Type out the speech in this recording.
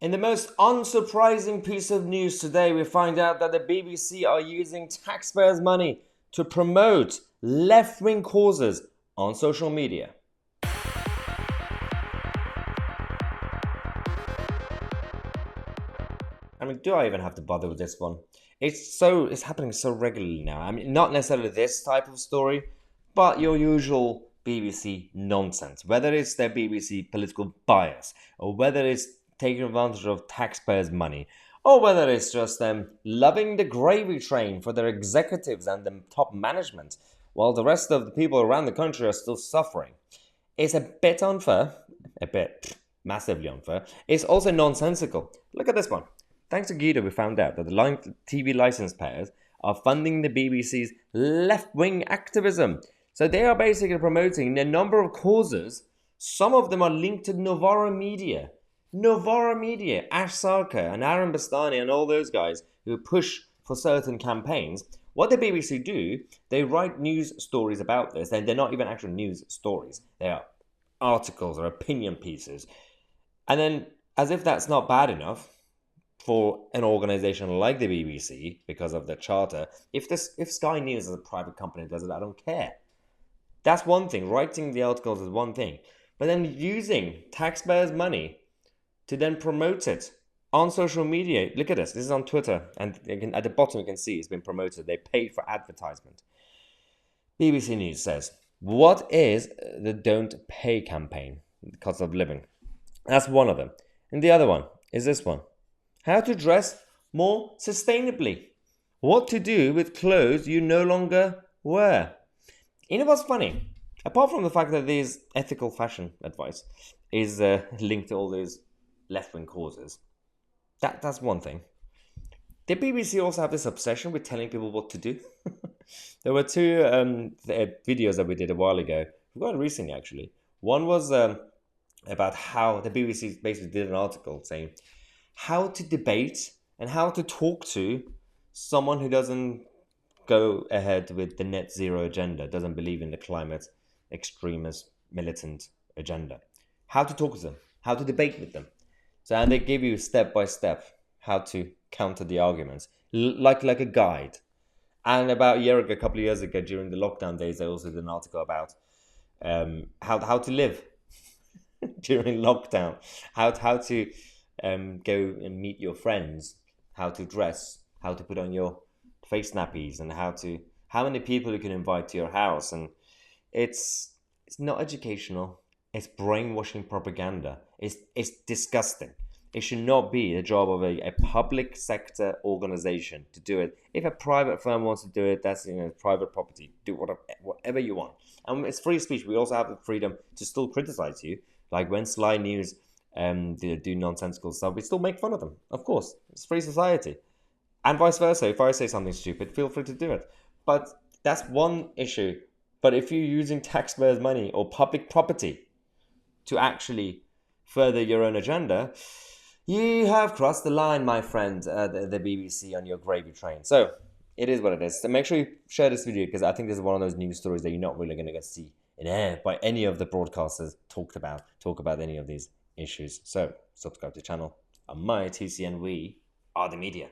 In the most unsurprising piece of news today, we find out that the BBC are using taxpayers' money to promote left-wing causes on social media. I mean, do I even have to bother with this one? It's happening so regularly now. I mean, not necessarily this type of story, but your usual BBC nonsense. Whether it's their BBC political bias, or whether it's taking advantage of taxpayers' money, or whether it's just them loving the gravy train for their executives and the top management, while the rest of the people around the country are still suffering. It's a bit unfair, a bit massively unfair. It's also nonsensical. Look at this one. Thanks to Guido, we found out that the TV license payers are funding the BBC's left-wing activism. So they are basically promoting a number of causes. Some of them are linked to Novara Media. Novara Media, Ash Sarkar and Aaron Bastani and all those guys who push for certain campaigns. What the BBC do, they write news stories about this, and they're not even actual news stories. They are articles or opinion pieces. And then, as if that's not bad enough for an organization like the BBC, because of the charter, if Sky News is a private company that does it, I don't care. That's one thing. Writing the articles is one thing. But then using taxpayers' money to then promote it on social media. Look at this. This is on Twitter. And at the bottom you can see it's been promoted. They paid for advertisement. BBC News says, what is the Don't Pay campaign? The cost of living. That's one of them. And the other one is this one. How to dress more sustainably. What to do with clothes you no longer wear. You know what's funny? Apart from the fact that this ethical fashion advice is linked to all those left-wing causes, that's one thing. The BBC also have this obsession with telling people what to do. There were two videos that we did a while ago. We got it recently, actually. One was about how the BBC basically did an article saying how to debate and how to talk to someone who doesn't go ahead with the net zero agenda, doesn't believe in the climate extremist militant agenda. How to talk to them, how to debate with them. So, and they give you step by step how to counter the arguments, like a guide. And about a couple of years ago, during the lockdown days, I also did an article about how to live during lockdown, how to go and meet your friends, how to dress, how to put on your face nappies, and how many people you can invite to your house. And it's not educational. It's brainwashing propaganda. It's disgusting. It should not be the job of a public sector organization to do it. If a private firm wants to do it, that's private property. Do whatever you want. And it's free speech. We also have the freedom to still criticize you. Like when Sly News do nonsensical stuff, we still make fun of them. Of course, it's free society. And vice versa. If I say something stupid, feel free to do it. But that's one issue. But if you're using taxpayers' money or public property to actually further your own agenda, you have crossed the line, my friend, the BBC on your gravy train. So it is what it is. So make sure you share this video, because I think this is one of those news stories that you're not really going to get to see in air by any of the broadcasters talk about any of these issues. So subscribe to the channel. I'm Tousi, and we are the media.